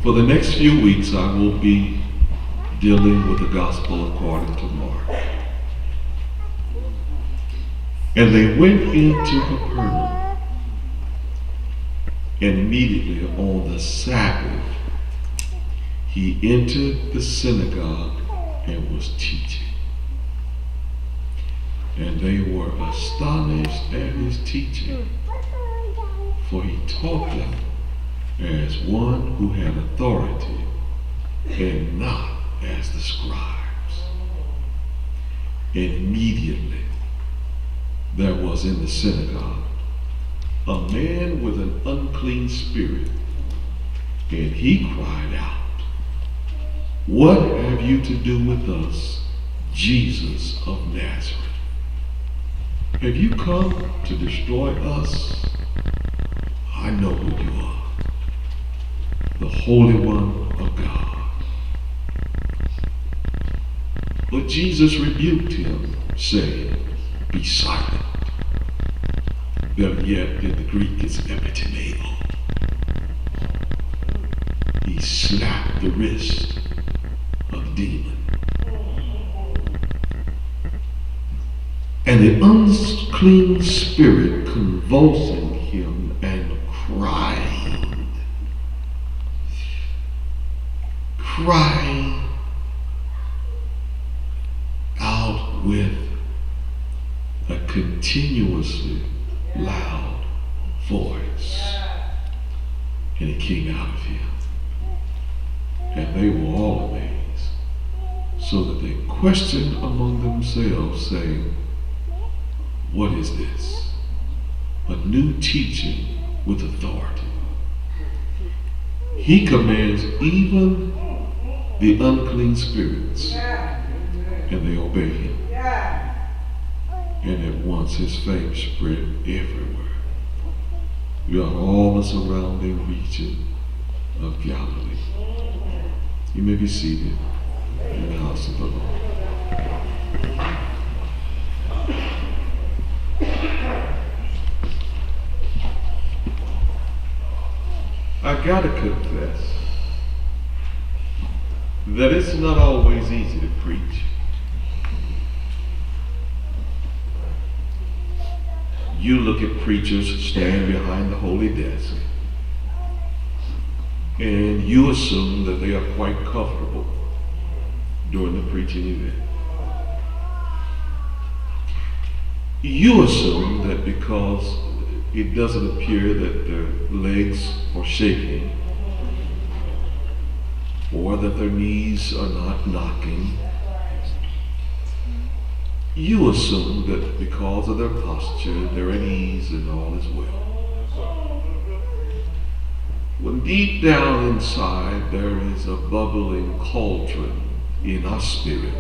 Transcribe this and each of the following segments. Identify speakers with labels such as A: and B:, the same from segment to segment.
A: For the next few weeks, I will be dealing with the gospel according to Mark. And they went into Capernaum, and immediately on the Sabbath, he entered the synagogue and was teaching. And they were astonished at his teaching, for he taught them as one who had authority and not as the scribes. And immediately there was in the synagogue a man with an unclean spirit, and he cried out, "What have you to do with us, Jesus of Nazareth? Have you come to destroy us? I know who you are, the Holy One of God." But Jesus rebuked him, saying, "Be silent." Better yet, in the Greek, it's epitimeo. He slapped the wrist of the demon. And the unclean spirit, convulsing him and crying out with a continuously loud voice, and it came out of him. And they were all amazed, so that they questioned among themselves, saying, "What is this? A new teaching with authority. He commands even the unclean spirits, and they obey him." And at once his fame spread everywhere, throughout all the surrounding region of Galilee. You may be seated in the house of the Lord. I gotta confess that it's not always easy to preach. You look at preachers stand behind the holy desk, and you assume that they are quite comfortable during the preaching event. You assume that because it doesn't appear that their legs are shaking, or that their knees are not knocking, you assume that because of their posture, they're at ease and all is well. When deep down inside there is a bubbling cauldron in our spirit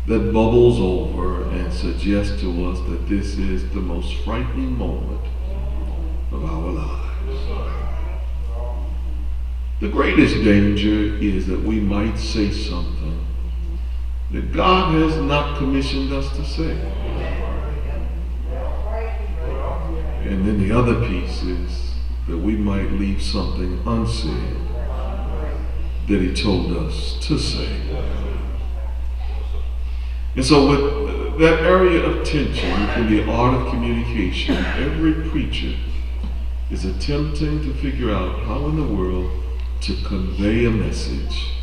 A: that bubbles over and suggests to us that this is the most frightening moment of our lives. The greatest danger is that we might say something that God has not commissioned us to say. And then the other piece is that we might leave something unsaid that he told us to say. And so with that area of tension in the art of communication, every preacher is attempting to figure out how in the world to convey a message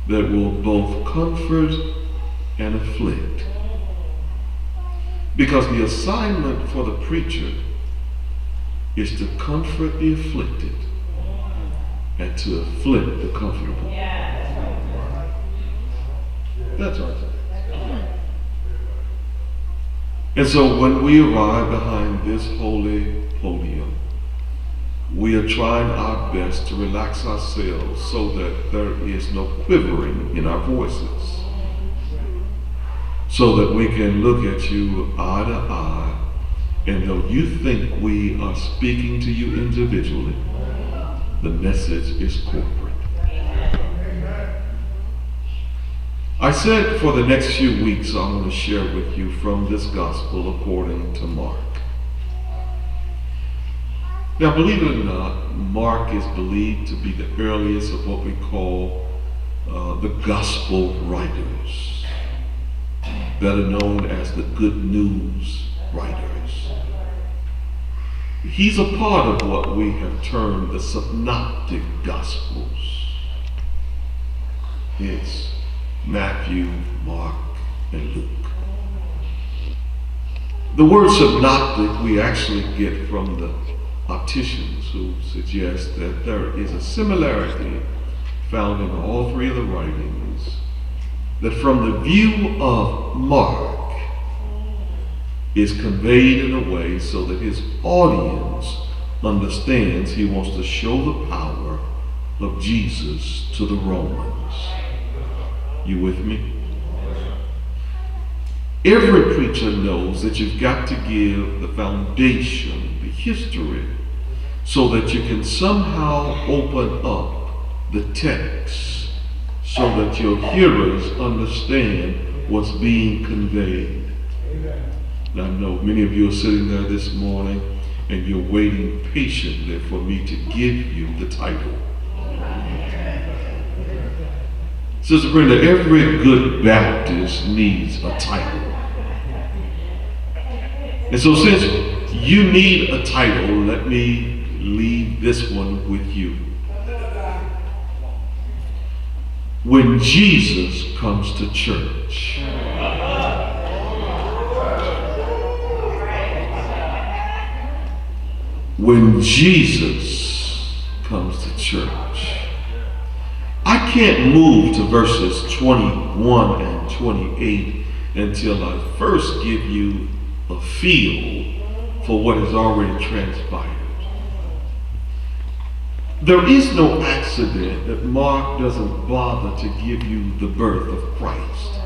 A: that will both comfort and afflict. Because the assignment for the preacher is to comfort the afflicted and to afflict the comfortable. That's right. And so when we arrive behind this holy podium, we are trying our best to relax ourselves so that there is no quivering in our voices, so that we can look at you eye to eye, and though you think we are speaking to you individually, the message is corporate. I said for the next few weeks I'm going to share with you from this gospel according to Mark. Now, believe it or not, Mark is believed to be the earliest of what we call the gospel writers, better known as the good news writers. He's a part of what we have termed the synoptic gospels. It's Matthew, Mark, and Luke. The word synoptic we actually get from the opticians, who suggest that there is a similarity found in all three of the writings, that from the view of Mark is conveyed in a way so that his audience understands he wants to show the power of Jesus to the Romans. You with me? Every preacher knows that you've got to give the foundation, the history, so that you can somehow open up the text so that your hearers understand what's being conveyed. Now, I know many of you are sitting there this morning and you're waiting patiently for me to give you the title. Sister Brenda, every good Baptist needs a title. And so since you need a title, let me leave this one with you. When Jesus comes to church. When Jesus comes to church. I can't move to verses 21 and 28 until I first give you a feel for what has already transpired. There is no accident that Mark doesn't bother to give you the birth of Christ.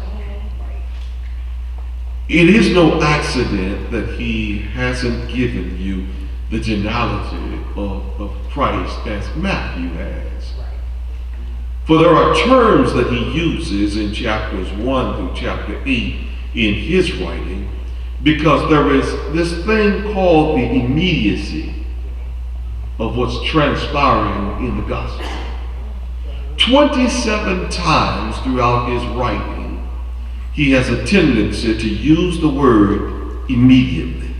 A: It is no accident that he hasn't given you the genealogy of Christ as Matthew has. For there are terms that he uses in chapters 1 through chapter 8 in his writing, because there is this thing called the immediacy of what's transpiring in the gospel. 27 times throughout his writing, he has a tendency to use the word immediately.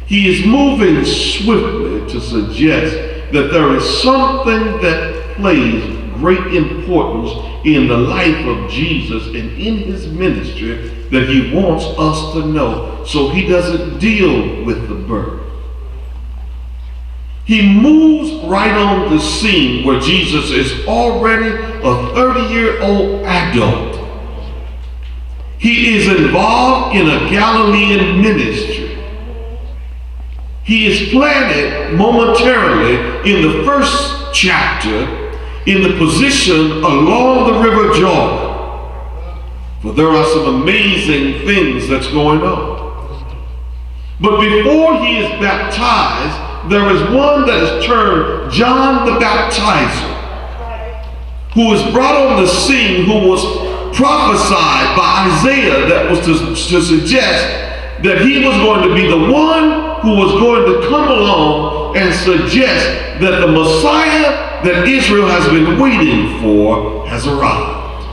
A: He is moving swiftly to suggest that there is something that plays great importance in the life of Jesus and in his ministry that he wants us to know, so he doesn't deal with the birth. He moves right on the scene where Jesus is already a 30-year-old adult. He is involved in a Galilean ministry. He is planted momentarily in the first chapter in the position along the River Jordan. For there are some amazing things that's going on. But before he is baptized, there is one that is termed John the Baptizer, who is brought on the scene, who was prophesied by Isaiah that was to suggest that he was going to be the one who was going to come along and suggest that the Messiah that Israel has been waiting for has arrived.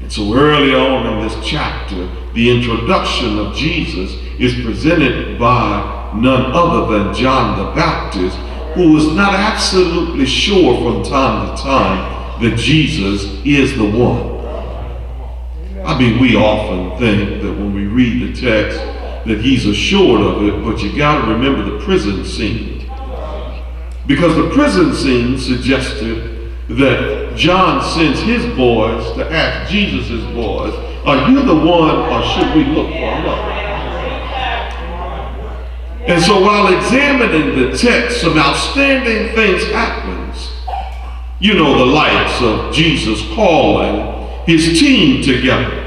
A: And so early on in this chapter, the introduction of Jesus is presented by none other than John the Baptist, who was not absolutely sure from time to time that Jesus is the one. I mean, we often think that when we read the text that he's assured of it, but you got to remember the prison scene. Because the prison scene suggested that John sends his boys to ask Jesus' boys, are you the one or should we look for another? And so while examining the text, some outstanding things happens. You know, the likes of Jesus calling his team together.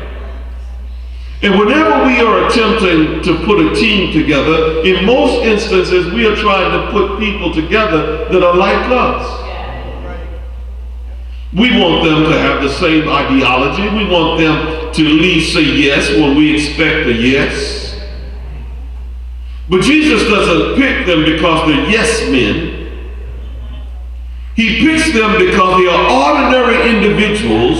A: And whenever we are attempting to put a team together, in most instances we are trying to put people together that are like us. We want them to have the same ideology. We want them to at least say yes when we expect a yes. But Jesus doesn't pick them because they're yes men. He picks them because they are ordinary individuals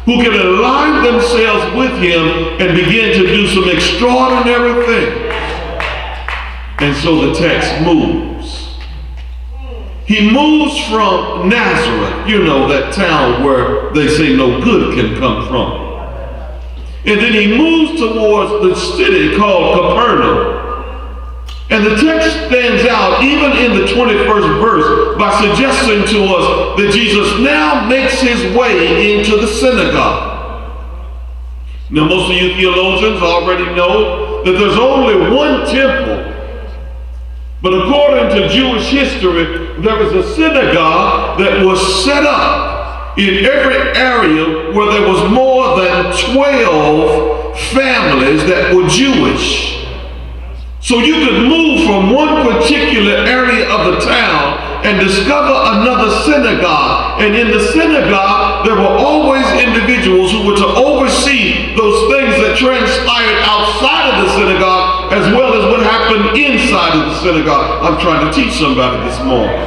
A: who can align themselves with him and begin to do some extraordinary things. And so the text moves. He moves from Nazareth, you know, that town where they say no good can come from. And then he moves towards the city called Capernaum. And the text stands out even in the 21st verse by suggesting to us that Jesus now makes his way into the synagogue. Now most of you theologians already know that there's only one temple. But according to Jewish history, there was a synagogue that was set up in every area where there was more than 12 families that were Jewish. So you could move from one particular area of the town and discover another synagogue. And in the synagogue, there were always individuals who were to oversee those things that transpired outside of the synagogue as well as what happened inside of the synagogue. I'm trying to teach somebody this morning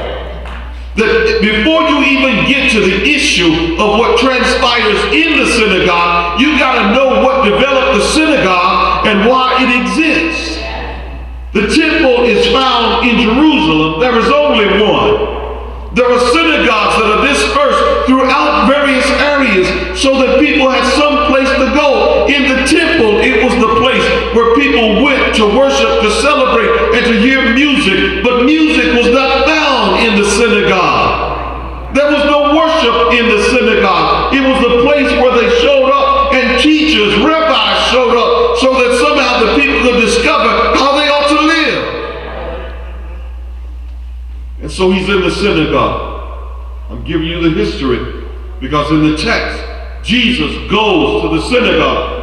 A: that before you even get to the issue of what transpires in the synagogue, you got to know what developed the synagogue and why it exists. The temple is found in Jerusalem. There is only one. There are synagogues that are dispersed throughout various areas so that people had some place to go. In the temple, it was the place where people went to worship, to celebrate, and to hear music. But music was not found in the synagogue. There was no worship in the synagogue. It was the place where they showed up and teachers, rabbis showed up so that somehow the people could discover how they ought to live. And so he's in the synagogue. I'm giving you the history because in the text, Jesus goes to the synagogue.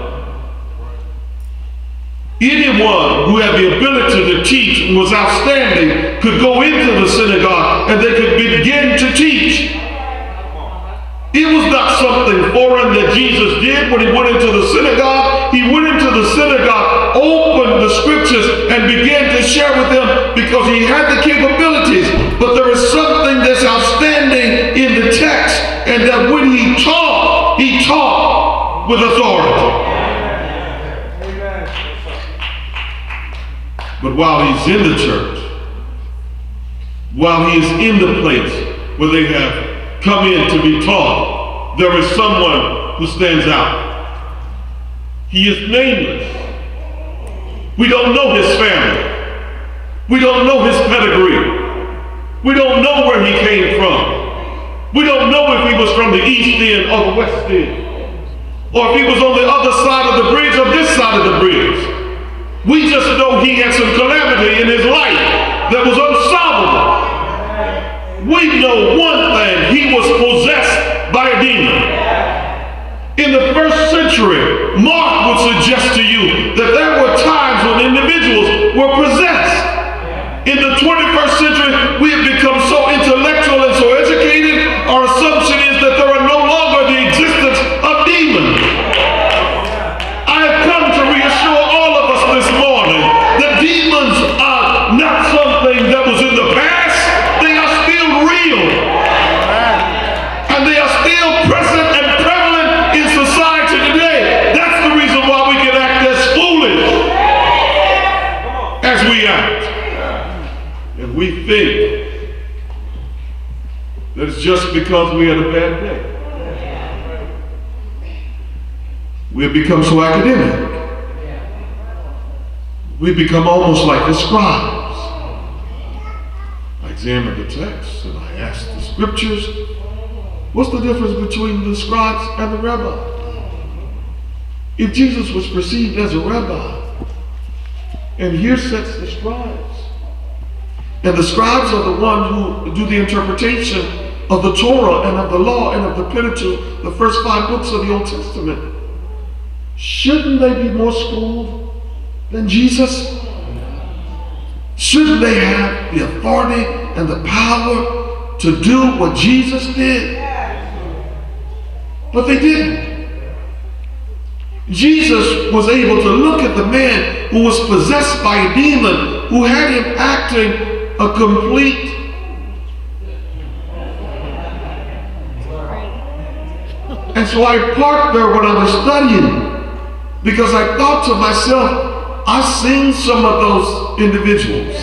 A: Anyone who had the ability to teach and was outstanding could go into the synagogue and they could begin to teach. It was not something foreign that Jesus did when he went into the synagogue. He went into the synagogue, opened the scriptures, and began to share with them because he had the capabilities. But there is something that's outstanding in the text, and that when he taught with authority. But while he's in the church, while he is in the place where they have come in to be taught, there is someone who stands out. He is nameless. We don't know his family. We don't know his pedigree. We don't know where he came from. We don't know if he was from the east end or the west end, or if he was on the other side of the bridge or this side of the bridge. We just know he had some calamity in his life that was unsolvable. We know one thing: he was possessed by a demon. In the first century, Mark would suggest to you that there were times when individuals were possessed. In the 21st century, we have become so intellectual and so educated, our assumption is that there are no longer the existence of demons. I have come to reassure all of us this morning that demons are not something that was in the past. They are still real. And they are still present and prevalent in society today. That's the reason why we can act as foolish as we act. And we think that it's just because we had a bad day. We have become so academic. We become almost like the scribes. I examined the text and I asked the scriptures, what's the difference between the scribes and the rabbi? If Jesus was perceived as a rabbi, and here sits the scribes, and the scribes are the ones who do the interpretation of the Torah and of the law and of the Pentateuch, the first 5 books of the Old Testament. Shouldn't they be more schooled than Jesus? Shouldn't they have the authority and the power to do what Jesus did? But they didn't. Jesus was able to look at the man who was possessed by a demon who had him acting a complete And so I parked there when I was studying because I thought to myself, I've seen some of those individuals.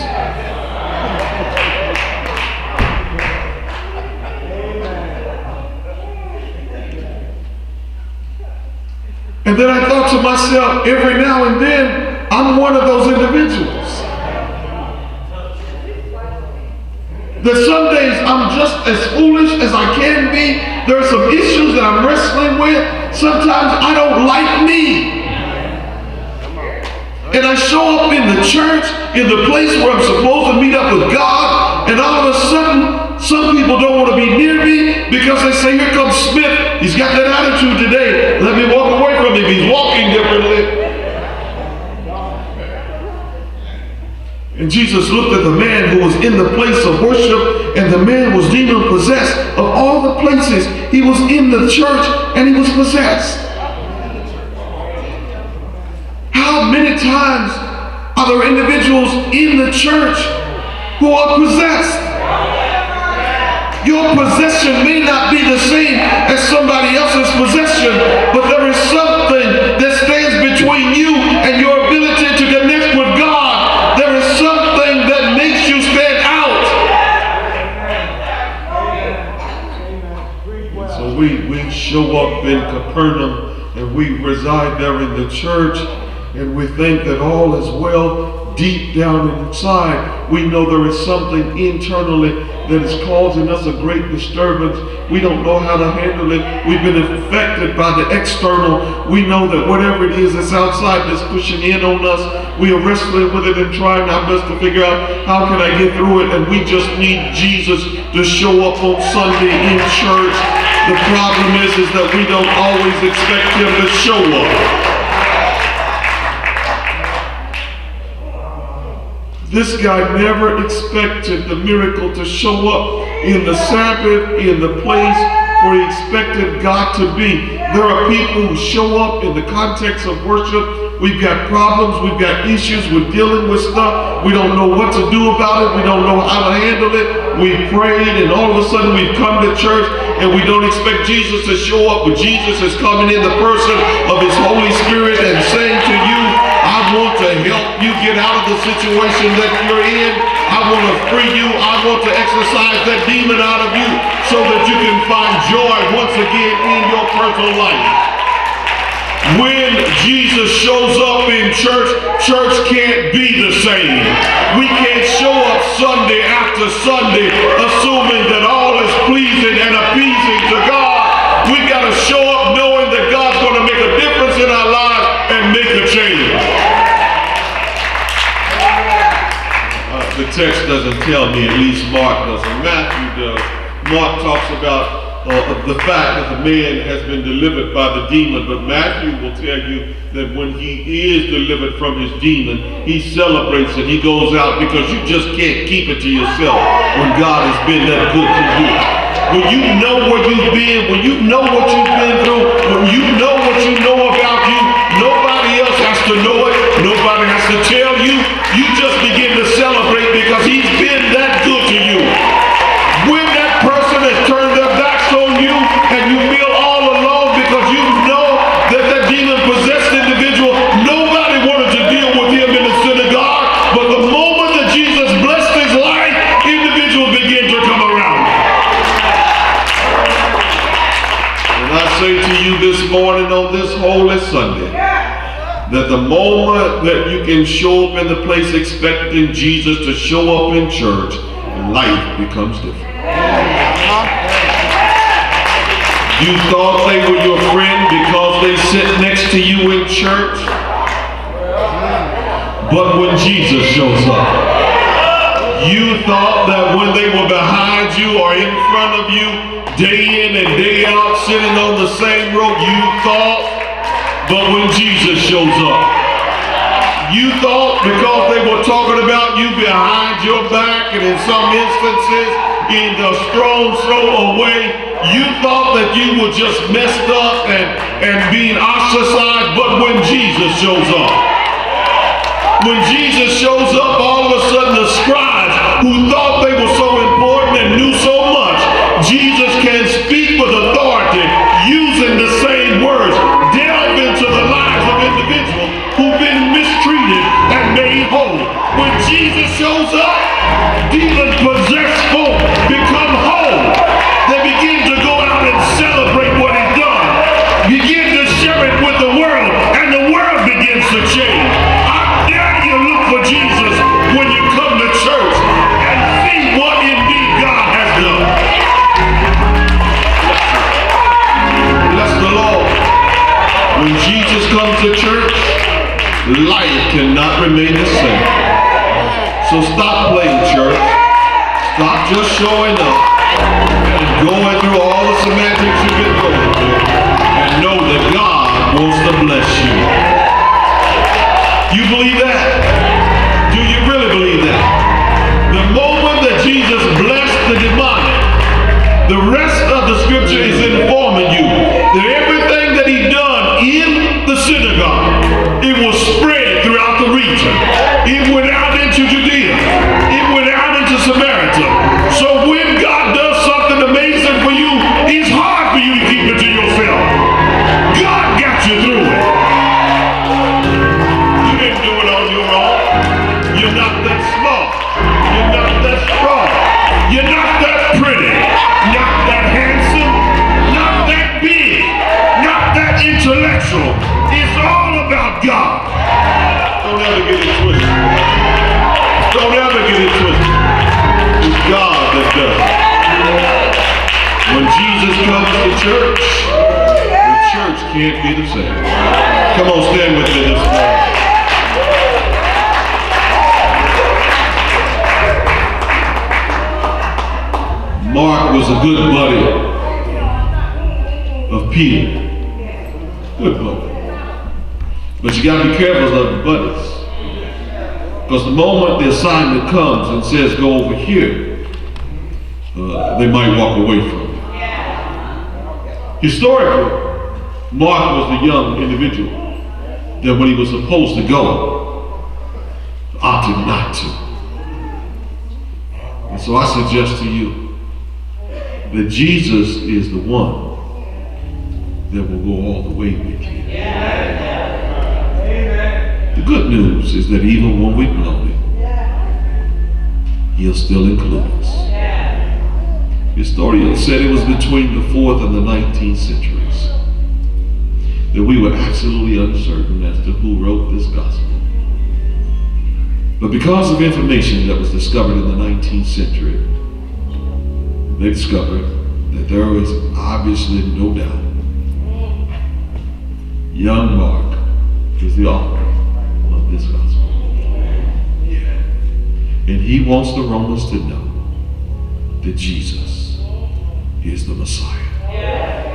A: And then I thought to myself, every now and then, I'm one of those individuals. That some days I'm just as foolish as I can be. There are some issues that I'm wrestling with. Sometimes I don't like me. And I show up in the church, in the place where I'm supposed to meet up with God, and all of a sudden, some people don't want to be near me because they say, here comes Smith. He's got that attitude today. Let me walk away from him. He's walking differently. And Jesus looked at the man who was in the place of worship, and the man was demon possessed. Of all the places, he was in the church and he was possessed. How many times are there individuals in the church who are possessed? Your possession may not be the same as somebody else's possession, but there is something that stands between you and your ability to connect with God. There is something that makes you stand out. So we show up in Capernaum and we reside there in the church, and we think that all is well. Deep down inside, we know there is something internally that is causing us a great disturbance. We don't know how to handle it. We've been affected by the external. We know that whatever it is that's outside that's pushing in on us, we are wrestling with it and trying our best to figure out how can I get through it. And we just need Jesus to show up on Sunday in church. The problem is that we don't always expect him to show up. This guy never expected the miracle to show up in the Sabbath, in the place where he expected God to be. There are people who show up in the context of worship. We've got problems, we've got issues, we're dealing with stuff. We don't know what to do about it. We don't know how to handle it. We've prayed and all of a sudden we've come to church and we don't expect Jesus to show up, but Jesus is coming in the person of his Holy Spirit and saying to you, I want to help you get out of the situation that you're in. I want to free you. I want to exorcise that demon out of you so that you can find joy once again in your personal life. When Jesus shows up in church, church can't be the same. We can't show up Sunday after Sunday assuming that all is pleasing and appeasing to God. We've got to show up knowing that God's going to make a difference in our lives and make a change. The text doesn't tell me, at least Mark doesn't. Matthew does. Mark talks about the fact that the man has been delivered by the demon, but Matthew will tell you that when he is delivered from his demon, he celebrates and he goes out, because you just can't keep it to yourself when God has been that good to you. When you know where you've been, when you know what you've been through, when you know what you know about you, nobody else has to know it. Nobody has to tell you. You just begin to celebrate because he's been that good to you. When that person has turned their backs on you and you feel all alone because you know that that demon-possessed individual, nobody wanted to deal with him in the synagogue, but the moment that Jesus blessed his life, individuals begin to come around. And I say to you this morning on this Holy Sunday, that the moment that you can show up in the place expecting Jesus to show up in church, life becomes different. You thought they were your friend because they sit next to you in church, but when Jesus shows up, you thought that when they were behind you or in front of you, day in and day out, sitting on the same row, you thought. But when Jesus shows up, you thought because they were talking about you behind your back, and in some instances in a strong throw away, you thought that you were just messed up and being ostracized. But when Jesus shows up, When Jesus shows up, all of a sudden the scribes who thought they were so important and knew so much, Jesus can speak with authority using the same words, delve into the lives of individuals who've been mistreated and made whole. When Jesus shows up, demon-possessed folk become whole. They begin to go out and celebrate what he's done. Begin to share it with the world, and the world begins to change. I dare you look for Jesus when you come to church and see what indeed God has done. Bless the Lord. When Jesus comes to church, life cannot remain the same. So stop playing church. Stop just showing up and going through all the semantics you've been going through, and know that God wants to bless you. You believe that? Do you really believe that? The moment that Jesus blessed the demonic, the rest of the scripture is informing you that everything that he done in the synagogue, it was spread throughout the region. It went out into Judea. It went out into Samaritan. So when God does something amazing for you, it's hard for you to keep it to yourself. God got you through it. You didn't do it on your own. You're not that smart. You're not that strong. You're not that pretty. Not that handsome. Not that big. Not that intellectual. It's all about God. Don't ever get it twisted. Don't ever get it twisted. It's God that does it. When Jesus comes to church, the church can't be the same. Come on, stand with me this morning. Mark was a good buddy of Peter. Good buddy. But you got to be careful of the buddies. Because the moment the assignment comes and says go over here, they might walk away from it. Historically, Mark was the young individual that when he was supposed to go, opted not to. And so I suggest to you that Jesus is the one that will go all the way with you. The good news is that even when we blow it, he'll still include us. Historians said it was between the 4th and the 19th centuries that we were absolutely uncertain as to who wrote this gospel. But because of information that was discovered in the 19th century, they discovered that there was obviously no doubt. Young Mark is the author of this gospel. Yeah. And he wants the Romans to know that Jesus is the Messiah.